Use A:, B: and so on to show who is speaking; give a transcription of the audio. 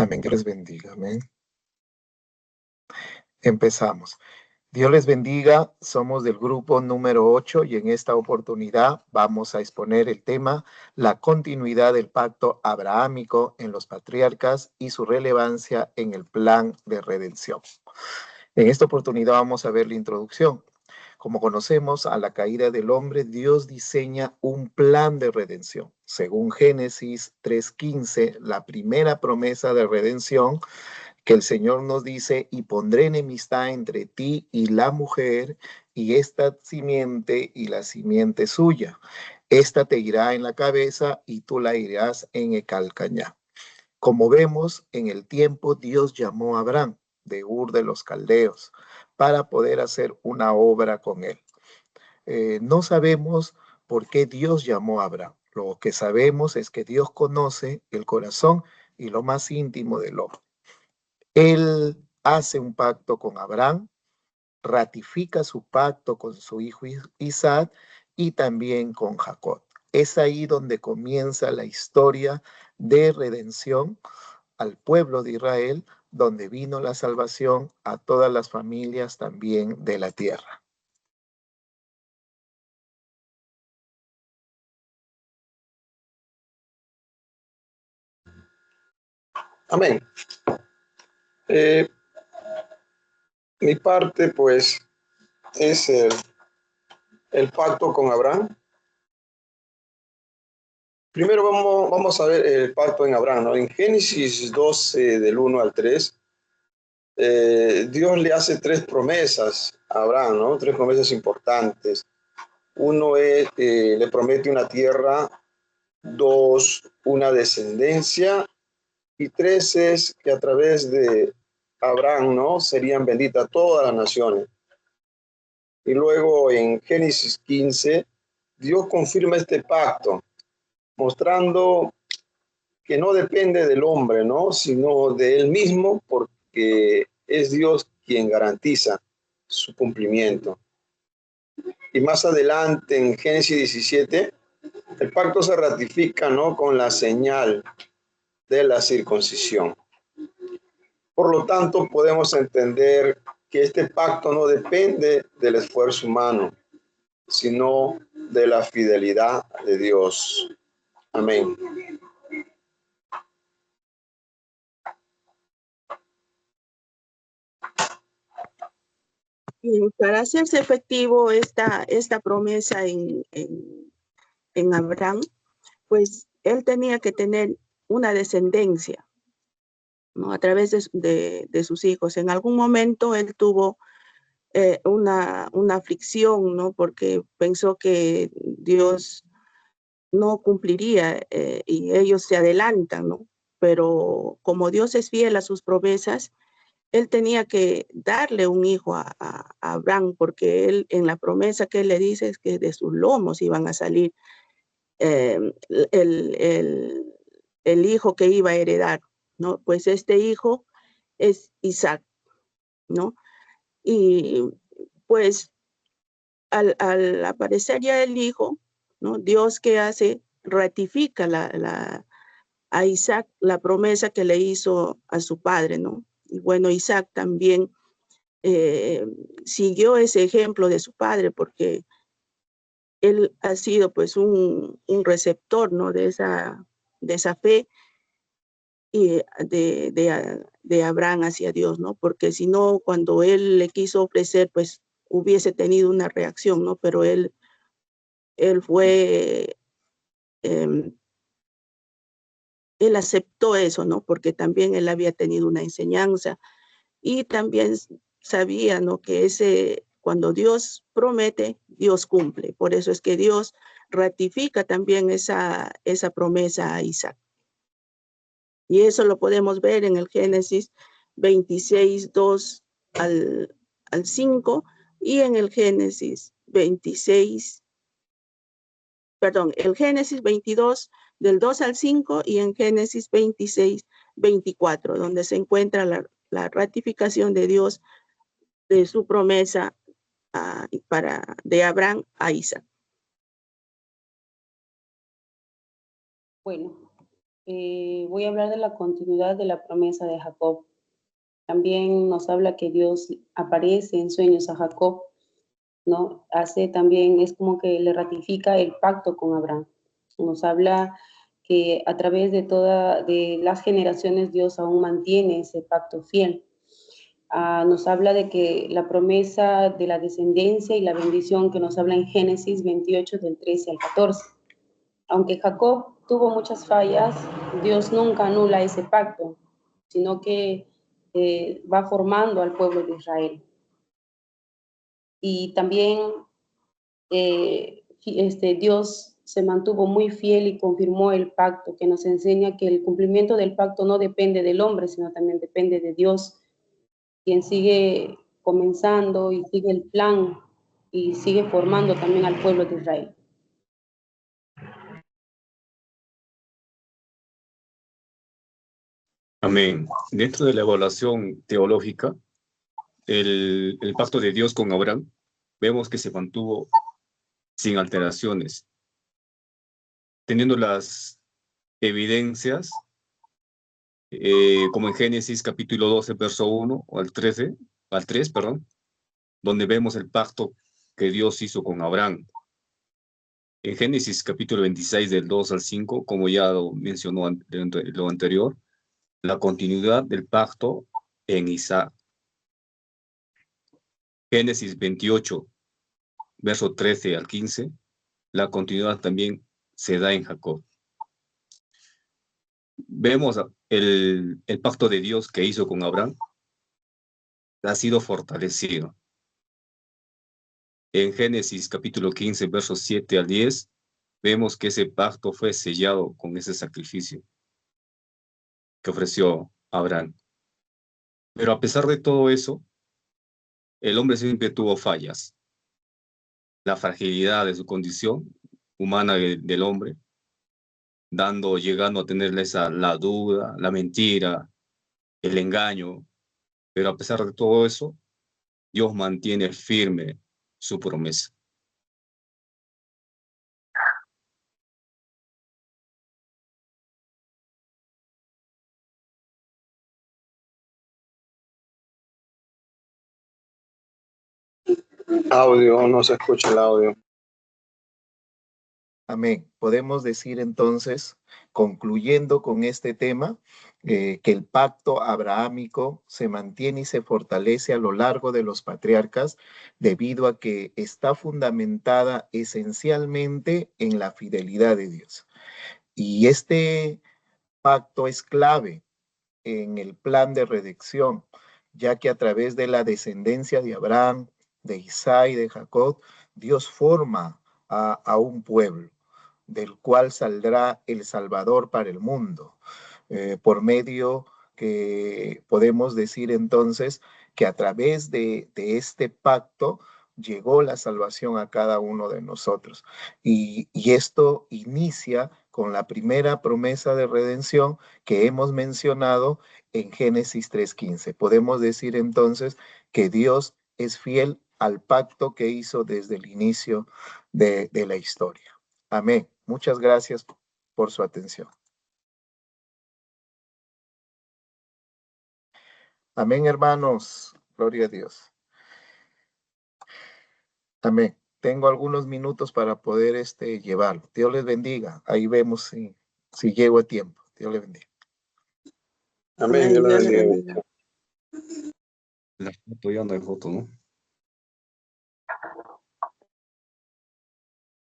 A: Amén, que les bendiga. Amén. Empezamos. Dios les bendiga. Somos del grupo número 8 y en esta oportunidad vamos a exponer el tema la continuidad del pacto abrahámico en los patriarcas y su relevancia en el plan de redención. En esta oportunidad vamos a ver la introducción. Como conocemos, a la caída del hombre, Dios diseña un plan de redención. Según Génesis 3:15, la primera promesa de redención que el Señor nos dice, y pondré enemistad entre ti y la mujer, y esta simiente y la simiente suya. Esta te irá en la cabeza y tú la irás en el calcañar. Como vemos, en el tiempo Dios llamó a Abraham de Ur de los Caldeos para poder hacer una obra con él. No sabemos por qué Dios llamó a Abraham. Lo que sabemos es que Dios conoce el corazón y lo más íntimo del hombre. Él hace un pacto con Abraham, ratifica su pacto con su hijo Isaac y también con Jacob. Es ahí donde comienza la historia de redención al pueblo de Israel, donde vino la salvación a todas las familias también de la tierra.
B: Amén. Mi parte, pues, es el pacto con Abraham. Primero vamos a ver el pacto en Abraham, ¿no? En Génesis 12, del 1 al 3, Dios le hace 3 promesas a Abraham, ¿no? 3 promesas importantes. Uno es, le promete una tierra, 2, una descendencia, y 3 es que a través de Abraham, ¿no? Serían benditas todas las naciones. Y luego en Génesis 15, Dios confirma este pacto, mostrando que no depende del hombre, ¿no? Sino de él mismo, porque es Dios quien garantiza su cumplimiento. Y más adelante, en Génesis 17, el pacto se ratifica, ¿no? Con la señal de la circuncisión. Por lo tanto, podemos entender que este pacto no depende del esfuerzo humano, sino de la fidelidad de Dios. Amén.
C: Para hacerse efectivo esta promesa en Abraham, pues él tenía que tener una descendencia, ¿no? A través de sus hijos. En algún momento él tuvo una aflicción, ¿no? Porque pensó que Dios no cumpliría y ellos se adelantan, ¿no? Pero como Dios es fiel a sus promesas, él tenía que darle un hijo a Abraham, porque él en la promesa que él le dice es que de sus lomos iban a salir el hijo que iba a heredar, ¿no? Pues este hijo es Isaac, ¿no? Y pues al aparecer ya el hijo, ¿no? Dios, ¿qué hace? Ratifica a Isaac la promesa que le hizo a su padre, ¿no? Y bueno, Isaac también siguió ese ejemplo de su padre, porque él ha sido pues un receptor, ¿no? de esa fe y de Abraham hacia Dios, ¿no? Porque si no, cuando él le quiso ofrecer, pues hubiese tenido una reacción, ¿no? Pero él fue, él aceptó eso, ¿no? Porque también él había tenido una enseñanza y también sabía, ¿no? Que cuando Dios promete, Dios cumple. Por eso es que Dios ratifica también esa promesa a Isaac. Y eso lo podemos ver en el Génesis 26, 2 al 5 y en el Génesis 26, perdón, el Génesis 22 del 2 al 5 y en Génesis 26, 24, donde se encuentra la ratificación de Dios de su promesa de Abraham a Isaac.
D: Bueno, voy a hablar de la continuidad de la promesa de Jacob. También nos habla que Dios aparece en sueños a Jacob, ¿no? Hace también, es como que le ratifica el pacto con Abraham. Nos habla que a través de las generaciones Dios aún mantiene ese pacto fiel. Nos habla de que la promesa de la descendencia y la bendición que nos habla en Génesis 28 del 13 al 14. Aunque Jacob tuvo muchas fallas, Dios nunca anula ese pacto, sino que va formando al pueblo de Israel. Y también Dios se mantuvo muy fiel y confirmó el pacto, que nos enseña que el cumplimiento del pacto no depende del hombre, sino también depende de Dios, quien sigue comenzando y sigue el plan y sigue formando también al pueblo de Israel.
E: Amén. Dentro de la evaluación teológica, el pacto de Dios con Abraham, vemos que se mantuvo sin alteraciones, teniendo las evidencias, como en Génesis capítulo 12, verso 1 al 3, donde vemos el pacto que Dios hizo con Abraham. En Génesis capítulo 26, del 2 al 5, como ya lo mencionó lo anterior, la continuidad del pacto en Isaac. Génesis 28, verso 13 al 15, la continuidad también se da en Jacob. Vemos el pacto de Dios que hizo con Abraham, ha sido fortalecido. En Génesis capítulo 15, versos 7 al 10, vemos que ese pacto fue sellado con ese sacrificio que ofreció Abraham. Pero a pesar de todo eso, el hombre siempre tuvo fallas. La fragilidad de su condición humana del hombre, llegando a tener la duda, la mentira, el engaño. Pero a pesar de todo eso, Dios mantiene firme su promesa.
B: Audio, no se escucha el audio.
A: Amén. Podemos decir entonces, concluyendo con este tema, que el pacto abrahámico se mantiene y se fortalece a lo largo de los patriarcas debido a que está fundamentada esencialmente en la fidelidad de Dios. Y este pacto es clave en el plan de redención, ya que a través de la descendencia de Abraham, de Isaac y de Jacob, Dios forma a un pueblo del cual saldrá el Salvador para el mundo, por medio que podemos decir entonces que a través de este pacto llegó la salvación a cada uno de nosotros. Y esto inicia con la primera promesa de redención que hemos mencionado en Génesis 3:15. Podemos decir entonces que Dios es fiel al pacto que hizo desde el inicio de la historia. Amén. Muchas gracias por su atención. Amén, hermanos. Gloria a Dios. Amén. Tengo algunos minutos para poder llevarlo. Dios les bendiga. Ahí vemos si llego a tiempo. Dios les bendiga.
B: Amén. Dios le bendiga.
C: bendiga.
E: La foto ya no hay foto, ¿no?